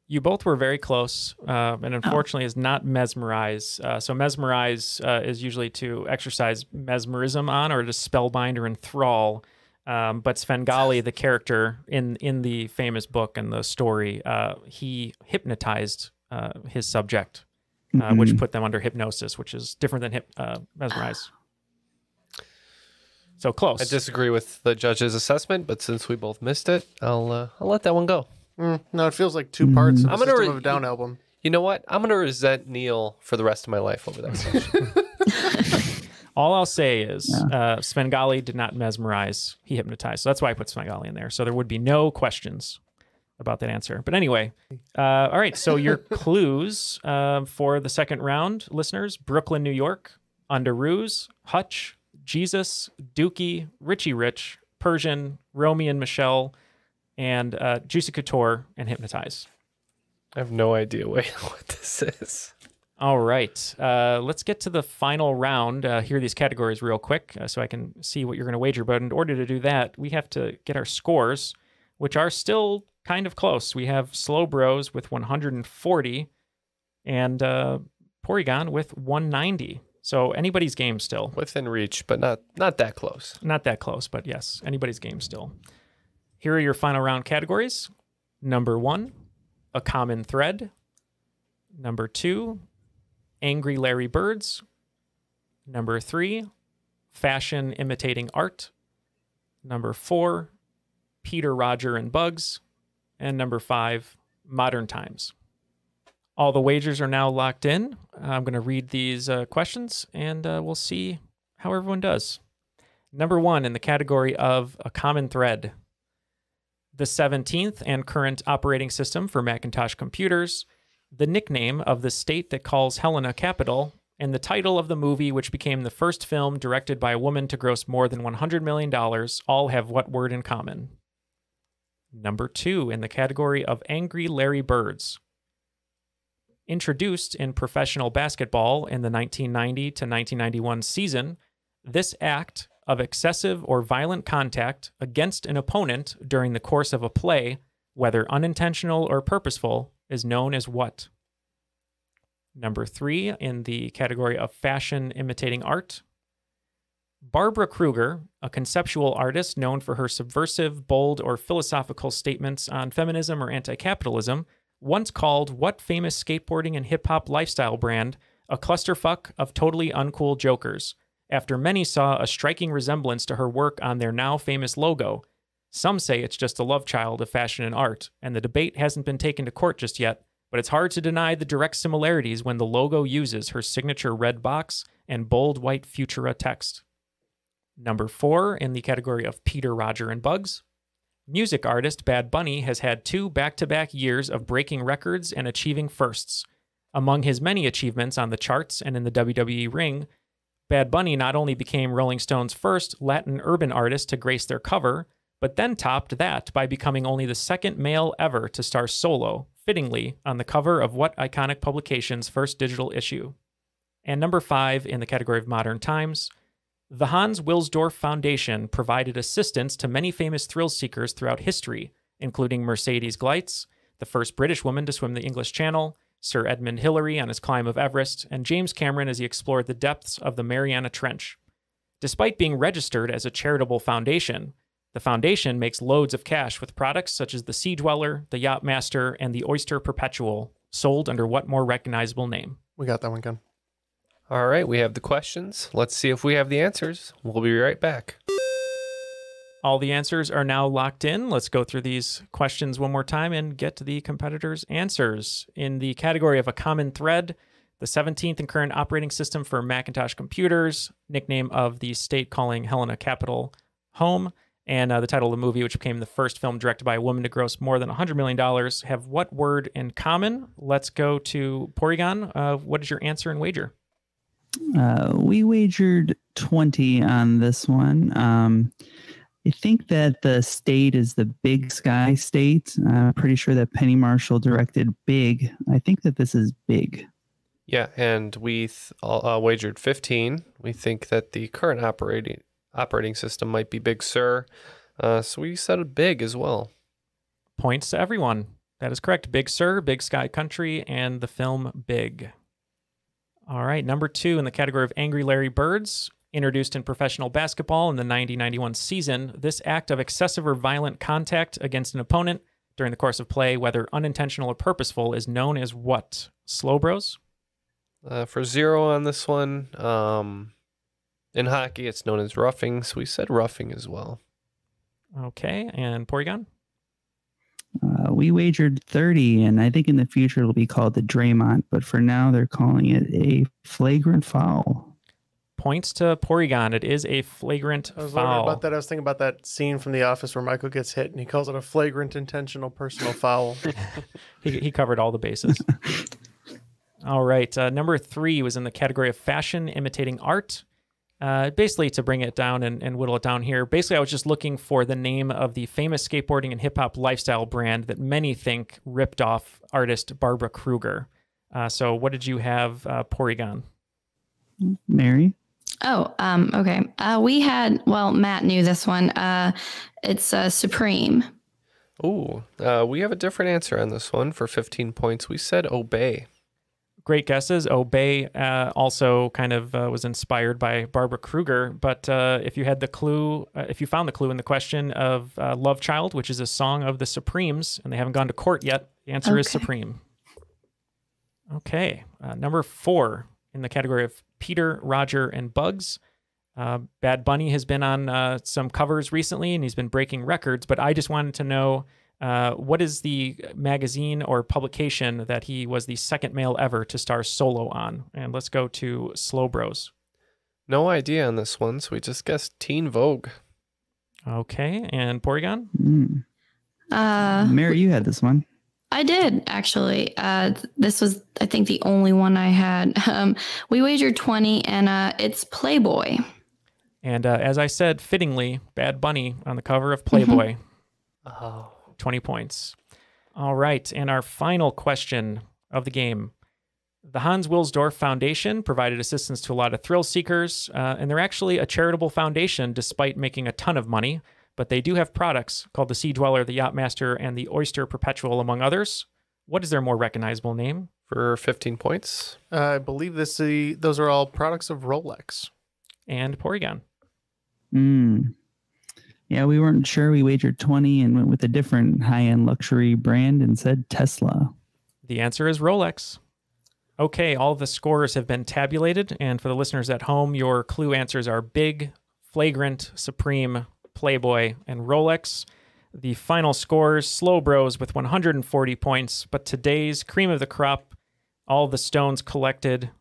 You both were very close, and unfortunately is not mesmerize. So mesmerize is usually to exercise mesmerism on or to spellbind or enthrall. But Svengali, the character in the famous book and the story, he hypnotized his subject, which put them under hypnosis, which is different than mesmerize. So close. I disagree with the judge's assessment, but since we both missed it, I'll let that one go. no, it feels like 2 parts of I'm the gonna System of a Down album. You know what? I'm going to resent Neil for the rest of my life over that question. All I'll say is Svengali did not mesmerize. He hypnotized. So that's why I put Svengali in there. So there would be no questions about that answer. But anyway, all right. So your clues for the second round, listeners: Brooklyn, New York, Underoos, Hutch, Jesus, Dookie, Richie Rich, Persian, Romy and Michelle, and Juicy Couture, and Hypnotize. I have no idea what this is. All right. Let's get to the final round. Hear these categories real quick so I can see what you're going to wager. But in order to do that, we have to get our scores, which are still kind of close. We have Slow Bros with 140 and Porygon with 190. So anybody's game still. Within reach, but not that close. Not that close, but yes, anybody's game still. Here are your final round categories. Number 1, a common thread. Number 2, Angry Larry Birds. Number 3, fashion imitating art. Number 4, Peter, Roger, and Bugs. And number 5, modern times. All the wagers are now locked in. I'm going to read these questions, and we'll see how everyone does. Number 1 in the category of a common thread. The 17th and current operating system for Macintosh computers, the nickname of the state that calls Helena capital, and the title of the movie which became the first film directed by a woman to gross more than $100 million all have what word in common? Number 2 in the category of Angry Larry Birds. Introduced in professional basketball in the 1990 to 1991 season, this act of excessive or violent contact against an opponent during the course of a play, whether unintentional or purposeful, is known as what? Number 3 in the category of fashion imitating art. Barbara Kruger, a conceptual artist known for her subversive, bold, or philosophical statements on feminism or anti-capitalism, once called what famous skateboarding and hip-hop lifestyle brand a clusterfuck of totally uncool jokers, after many saw a striking resemblance to her work on their now famous logo. Some say it's just a love child of fashion and art, and the debate hasn't been taken to court just yet, but it's hard to deny the direct similarities when the logo uses her signature red box and bold white Futura text. Number 4 in the category of Peter, Roger, and Bugs. Music artist Bad Bunny has had 2 back-to-back years of breaking records and achieving firsts. Among his many achievements on the charts and in the WWE ring, Bad Bunny not only became Rolling Stone's first Latin urban artist to grace their cover, but then topped that by becoming only the second male ever to star solo, fittingly, on the cover of what iconic publication's first digital issue. And number 5 in the category of modern times, the Hans Wilsdorf Foundation provided assistance to many famous thrill seekers throughout history, including Mercedes Gleitz, the first British woman to swim the English Channel, Sir Edmund Hillary on his climb of Everest, and James Cameron as he explored the depths of the Mariana Trench. Despite being registered as a charitable foundation, the foundation makes loads of cash with products such as the Sea Dweller, the Yacht Master, and the Oyster Perpetual, sold under what more recognizable name? We got that one, Ken. All right, we have the questions. Let's see if we have the answers. We'll be right back. All the answers are now locked in. Let's go through these questions one more time and get to the competitors' answers. In the category of a common thread, the 17th and current operating system for Macintosh computers, nickname of the state calling Helena capital home, and the title of the movie, which became the first film directed by a woman to gross more than $100 million, have what word in common? Let's go to Porygon. What is your answer and wager? We wagered 20 on this one. I think that the state is the Big Sky state. I'm pretty sure that Penny Marshall directed Big. I think that this is Big. Yeah, and we wagered 15. We think that the current operating system might be Big Sur. So we said Big as well. Points to everyone. That is correct. Big Sur, Big Sky Country, and the film Big. All right, number 2 in the category of Angry Larry Birds. Introduced in professional basketball in the 90-91 season, this act of excessive or violent contact against an opponent during the course of play, whether unintentional or purposeful, is known as what? Slow Bros? For 0 on this one, in hockey, it's known as roughing, so we said roughing as well. Okay, and Porygon? We wagered 30, and I think in the future it'll be called the Draymond, but for now they're calling it a flagrant foul. points to Porygon. It is a flagrant I was wondering foul. about that. I was thinking about that scene from The Office where Michael gets hit and he calls it a flagrant intentional personal foul. He covered all the bases. All right. Number 3 was in the category of fashion imitating art. Basically, to bring it down and whittle it down here, basically, I was just looking for the name of the famous skateboarding and hip hop lifestyle brand that many think ripped off artist Barbara Kruger. So what did you have, Porygon? Mary? Oh, okay. We had, well, Matt knew this one. It's Supreme. Ooh, we have a different answer on this one for 15 points. We said Obey. Great guesses. Obey also kind of was inspired by Barbara Kruger. But if you had the clue, if you found the clue in the question of Love Child, which is a song of the Supremes, and they haven't gone to court yet, the answer is Supreme. Okay. Number 4 in the category of Peter, Roger, and Bugs. Bad Bunny has been on some covers recently, and he's been breaking records. But I just wanted to know, what is the magazine or publication that he was the second male ever to star solo on? And let's go to Slow Bros. No idea on this one, so we just guessed Teen Vogue. Okay, and Porygon? Mary, you had this one. I did, actually. This was, I think, the only one I had. We wagered 20, and it's Playboy. And as I said, fittingly, Bad Bunny on the cover of Playboy. Oh. 20 points. All right, and our final question of the game. The Hans Wilsdorf Foundation provided assistance to a lot of thrill seekers, and they're actually a charitable foundation despite making a ton of money, but they do have products called the Sea Dweller, the Yacht Master, and the Oyster Perpetual, among others. What is their more recognizable name? For 15 points. I believe those are all products of Rolex. And Porygon. Yeah, we weren't sure. We wagered 20 and went with a different high-end luxury brand and said Tesla. The answer is Rolex. Okay, all the scores have been tabulated, and for the listeners at home, your clue answers are Big, Flagrant, Supreme, Playboy, and Rolex. The final scores, Slow Bros with 140 points, but today's cream of the crop, all the stones collected,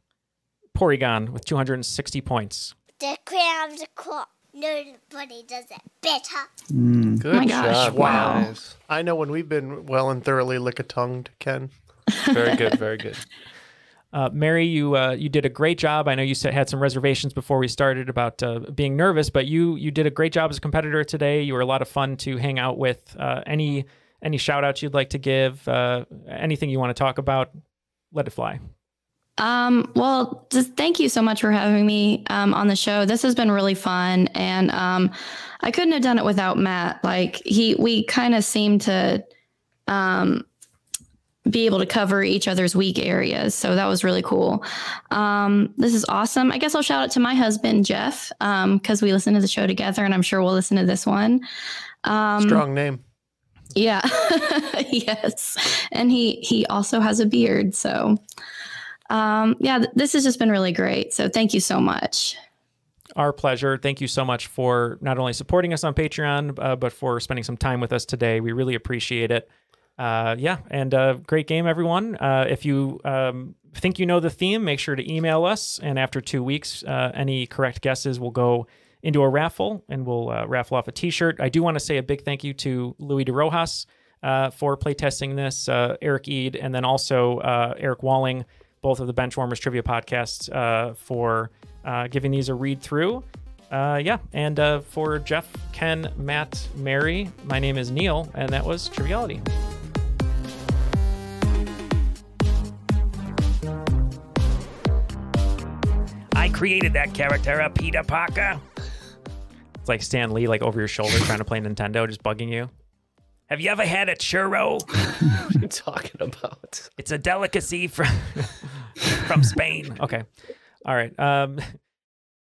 Porygon with 260 points. The crown of the crop. Nobody does it better. Good Oh my gosh, job, wow. guys. I know when we've been well and thoroughly lick-a-tongued, Ken. Very good, very good. Mary, you did a great job. I know you had some reservations before we started about being nervous, but you did a great job as a competitor today. You were a lot of fun to hang out with. Any shout-outs you'd like to give? Anything you want to talk about? Let it fly. Well, just thank you so much for having me on the show. This has been really fun, and I couldn't have done it without Matt. Like we kind of seem to be able to cover each other's weak areas, so that was really cool. This is awesome. I guess I'll shout out to my husband Jeff because we listen to the show together, and I'm sure we'll listen to this one. Strong name. Yeah, yes, and he also has a beard, so. This has just been really great. So thank you so much. Our pleasure. Thank you so much for not only supporting us on Patreon, but for spending some time with us today. We really appreciate it. Great game, everyone. If you think you know the theme, make sure to email us. And after 2 weeks, any correct guesses will go into a raffle, and we'll raffle off a T-shirt. I do want to say a big thank you to Louis DeRojas for playtesting this, Eric Eade, and then also Eric Walling, both of the Benchwarmers Trivia podcasts, for giving these a read through. And for Jeff, Ken, Matt, Mary, my name is Neil, and that was Triviality. I created that character, Peter Parker. It's like Stan Lee, like over your shoulder, trying to play Nintendo, just bugging you. Have you ever had a churro? What are you talking about? It's a delicacy from Spain. Okay. All right.